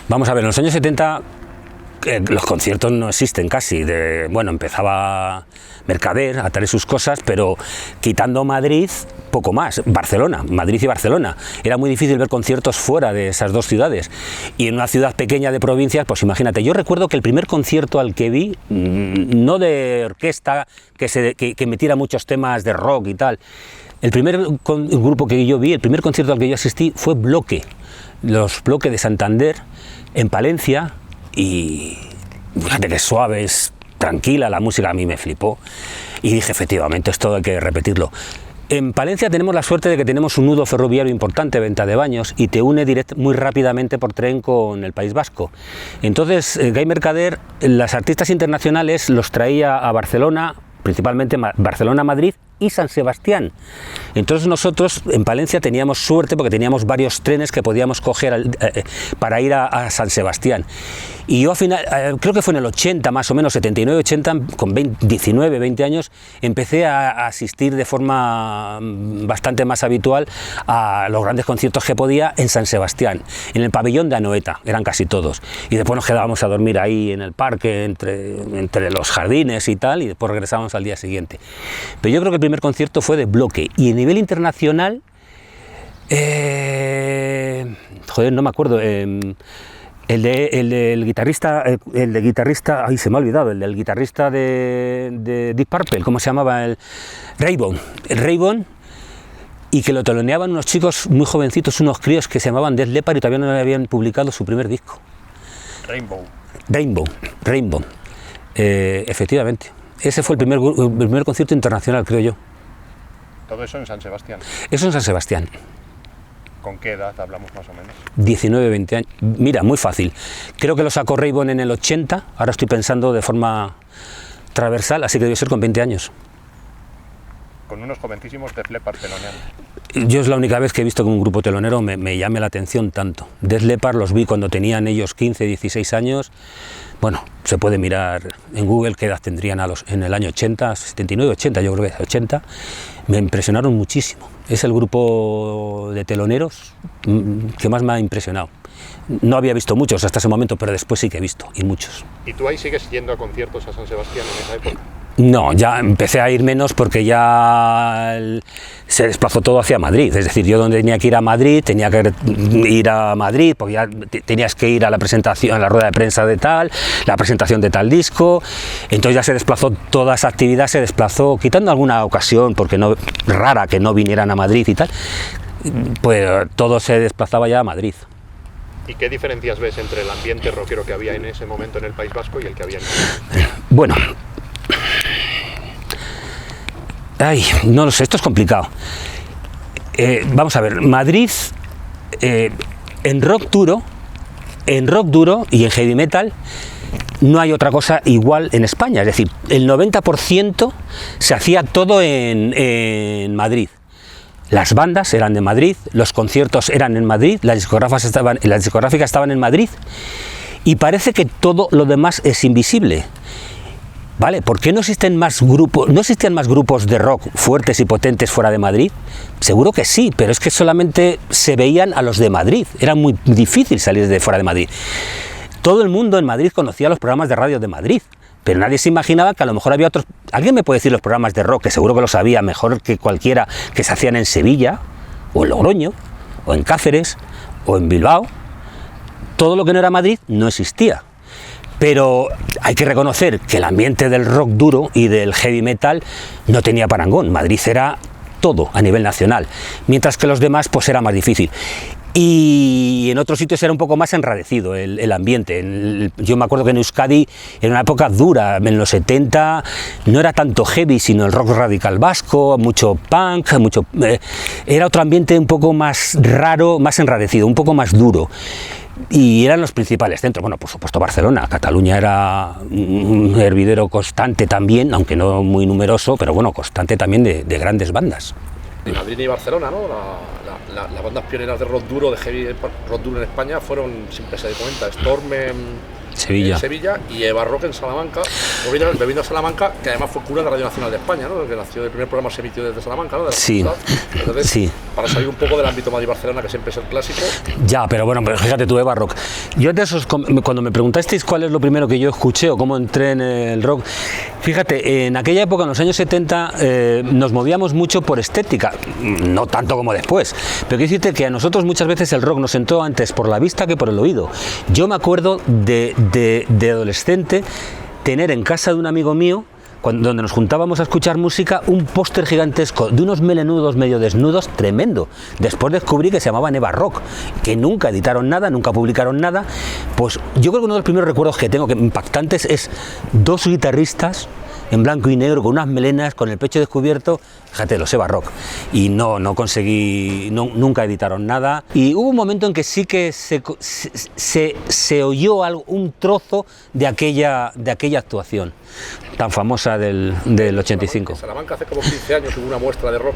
Vamos a ver, en los años 70 los conciertos no existen casi. Bueno, empezaba Mercader a traer sus cosas, pero quitando Madrid, poco más. Barcelona, Madrid y Barcelona. Era muy difícil ver conciertos fuera de esas dos ciudades. Y en una ciudad pequeña de provincias, pues imagínate. Yo recuerdo que el primer concierto al que vi, no de orquesta, que metiera muchos temas de rock y tal. El primer grupo que yo vi, el primer concierto al que yo asistí fue Bloque. Los Bloque de Santander, en Palencia. Y fíjate que suave, es tranquila, la música a mí me flipó y dije, efectivamente, esto hay que repetirlo. En Palencia tenemos la suerte de que tenemos un nudo ferroviario importante, Venta de Baños, y te une muy rápidamente por tren con el País Vasco. Entonces, Gai Mercader, las artistas internacionales los traía a Barcelona, principalmente Barcelona, Madrid y San Sebastián. Entonces nosotros en Palencia teníamos suerte porque teníamos varios trenes que podíamos coger para ir a San Sebastián. Y yo al final, creo que fue en el 80 más o menos, 79-80, con 19, 20 años, empecé a asistir de forma bastante más habitual a los grandes conciertos que podía en San Sebastián, en el pabellón de Anoeta, eran casi todos. Y después nos quedábamos a dormir ahí en el parque, entre los jardines y tal, y después regresábamos al día siguiente. Pero yo creo que el primer concierto fue de Bloque, y a nivel internacional, joder, no me acuerdo, el del guitarrista, ay, se me ha olvidado, el del guitarrista de Deep Purple, ¿cómo se llamaba? El Raybon, y que lo teloneaban unos chicos muy jovencitos, unos críos que se llamaban Def Leppard y todavía no habían publicado su primer disco. Rainbow, efectivamente. Ese fue el primer concierto internacional, creo yo. ¿Todo eso en San Sebastián? Eso en San Sebastián. ¿Con qué edad hablamos más o menos? 19, 20 años. Mira, muy fácil. Creo que lo sacó Raybon en el 80, ahora estoy pensando de forma transversal, así que debe ser con 20 años. Con unos jovencísimos Def Leppard teloneando. Yo es la única vez que he visto que un grupo telonero me llame la atención tanto. Def Leppard los vi cuando tenían ellos 15, 16 años. Bueno, se puede mirar en Google qué edad tendrían en el año 80, 79, 80, yo creo que 80. Me impresionaron muchísimo. Es el grupo de teloneros que más me ha impresionado. No había visto muchos hasta ese momento, pero después sí que he visto, y muchos. ¿Y tú ahí sigues yendo a conciertos a San Sebastián en esa época? No, ya empecé a ir menos porque ya se desplazó todo hacia Madrid. Es decir, yo donde tenía que ir a Madrid, tenía que ir a Madrid, porque ya tenías que ir a la presentación, a la rueda de prensa de tal, la presentación de tal disco. Entonces ya se desplazó, toda esa actividad se desplazó, quitando alguna ocasión, porque no, rara que no vinieran a Madrid y tal, pues todo se desplazaba ya a Madrid. ¿Y qué diferencias ves entre el ambiente rockero que había en ese momento en el País Vasco y el que había en Madrid? Bueno, no lo sé, esto es complicado. Vamos a ver, Madrid, en rock duro y en heavy metal, no hay otra cosa igual en España. Es decir, el 90% se hacía todo en Madrid. Las bandas eran de Madrid, los conciertos eran en Madrid, las discográficas estaban en Madrid, y parece que todo lo demás es invisible. ¿Vale? ¿Por qué no existían más grupos de rock fuertes y potentes fuera de Madrid? Seguro que sí, pero es que solamente se veían a los de Madrid. Era muy difícil salir de fuera de Madrid. Todo el mundo en Madrid conocía los programas de radio de Madrid, pero nadie se imaginaba que a lo mejor había otros. ¿Alguien me puede decir los programas de rock, que seguro que lo sabía mejor que cualquiera, que se hacían en Sevilla, o en Logroño, o en Cáceres, o en Bilbao? Todo lo que no era Madrid no existía. Pero hay que reconocer que el ambiente del rock duro y del heavy metal no tenía parangón. Madrid era todo a nivel nacional, mientras que los demás pues era más difícil. Y en otros sitios era un poco más enrarecido el ambiente. Yo me acuerdo que en Euskadi, en una época dura, en los 70, no era tanto heavy, sino el rock radical vasco, mucho punk, era otro ambiente un poco más raro, más enrarecido, un poco más duro. Y eran los principales centros. Bueno, por supuesto Barcelona. Cataluña era un hervidero constante también, aunque no muy numeroso, pero bueno, constante también de grandes bandas. Madrid y Barcelona, ¿no? Las bandas pioneras de rock duro, de heavy rock duro en España fueron, siempre se comenta, Storm en Sevilla y Eva Rock en Salamanca, bebiendo a Salamanca, que además fue cura de Radio Nacional de España, ¿no? Que nació, el primer programa se emitió desde Salamanca, ¿no? Sí. Entonces, sí. para salir un poco del ámbito Madrid-Barcelona, que siempre es el clásico. Ya, pero bueno, pero fíjate tú, Eva Rock. Yo cuando me preguntasteis cuál es lo primero que yo escuché o cómo entré en el rock, fíjate, en aquella época, en los años 70, nos movíamos mucho por estética, no tanto como después, pero quiero decirte que a nosotros muchas veces el rock nos entró antes por la vista que por el oído. Yo me acuerdo de adolescente tener en casa de un amigo mío, donde nos juntábamos a escuchar música, un póster gigantesco de unos melenudos medio desnudos tremendo. Después descubrí que se llamaban Eva Rock, que nunca editaron nada, nunca publicaron nada. Pues yo creo que uno de los primeros recuerdos que tengo, que impactantes, es dos guitarristas en blanco y negro, con unas melenas, con el pecho descubierto, fíjate, los Eva Rock. Y no conseguí, nunca editaron nada. Y hubo un momento en que sí que se oyó un trozo de aquella actuación tan famosa del 85. En Salamanca hace como 15 años hubo una muestra de rock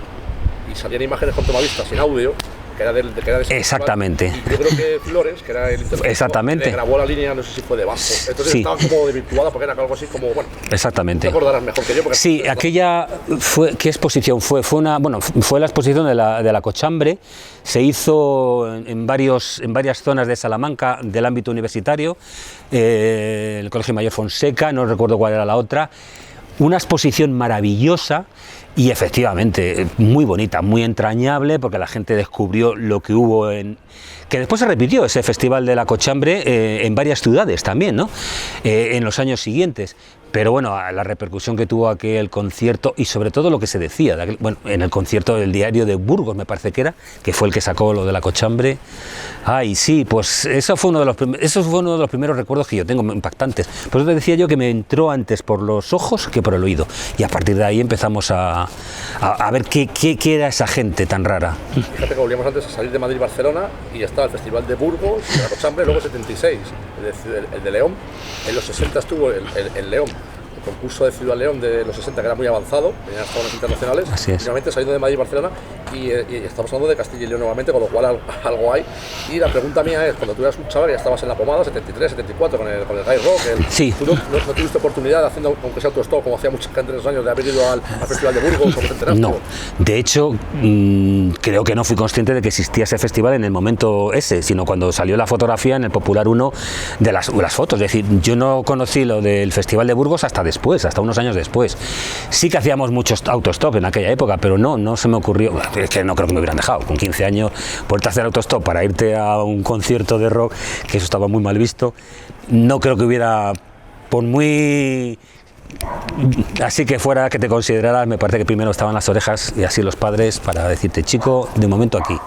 y salían imágenes con tomavistas sin audio, que era de exactamente. Y yo creo que Flores, que era el intérprete, exactamente, grabó la línea, no sé si fue de bajo. Entonces sí, estaba como desvirtuada porque era algo así como, bueno, exactamente. Te acordarás mejor que yo. Sí, aquella fue, ¿qué exposición fue? Fue la exposición de la Cochambre. Se hizo en varias zonas de Salamanca del ámbito universitario, el Colegio Mayor Fonseca, no recuerdo cuál era la otra. Una exposición maravillosa y efectivamente muy bonita, muy entrañable, porque la gente descubrió lo que hubo que después se repitió ese festival de la Cochambre en varias ciudades también, ¿no? En los años siguientes. Pero bueno, la repercusión que tuvo aquel concierto y sobre todo lo que se decía, en el concierto del diario de Burgos, me parece que fue el que sacó lo de la Cochambre. Ay, sí, pues eso fue uno de los primeros recuerdos que yo tengo impactantes. Por eso te decía yo que me entró antes por los ojos que por el oído. Y a partir de ahí empezamos a ver qué era esa gente tan rara. Fíjate que volvíamos antes a salir de Madrid-Barcelona y ya estaba el Festival de Burgos, de la Cochambre, luego 76, el de León. En los 60 estuvo el León, el concurso de Ciudad León de los 60, que era muy avanzado, tenían hasta zonas internacionales. Así es. Finalmente saliendo de Madrid y Barcelona y estamos hablando de Castilla y León nuevamente, con lo cual algo hay. Y la pregunta mía es, cuando tú eras un chaval y ya estabas en la pomada, 73, 74, con el Guy Rock, sí. ¿Tú no tuviste oportunidad, haciendo, aunque sea autostop, como hacía mucha gente en esos años, de haber ido al Festival de Burgos, o te enteraste? No, de hecho, creo que no fui consciente de que existía ese festival en el momento ese, sino cuando salió la fotografía en el Popular 1 de las fotos. Es decir, yo no conocí lo del Festival de Burgos hasta después, hasta unos años después. Sí que hacíamos muchos autostop en aquella época, pero no se me ocurrió, es que no creo que me hubieran dejado, con 15 años, ponerte a hacer autostop para irte a un concierto de rock, que eso estaba muy mal visto. No creo que hubiera, por muy así que fuera que te consideraras, me parece que primero estaban las orejas y así los padres para decirte, chico, de momento aquí.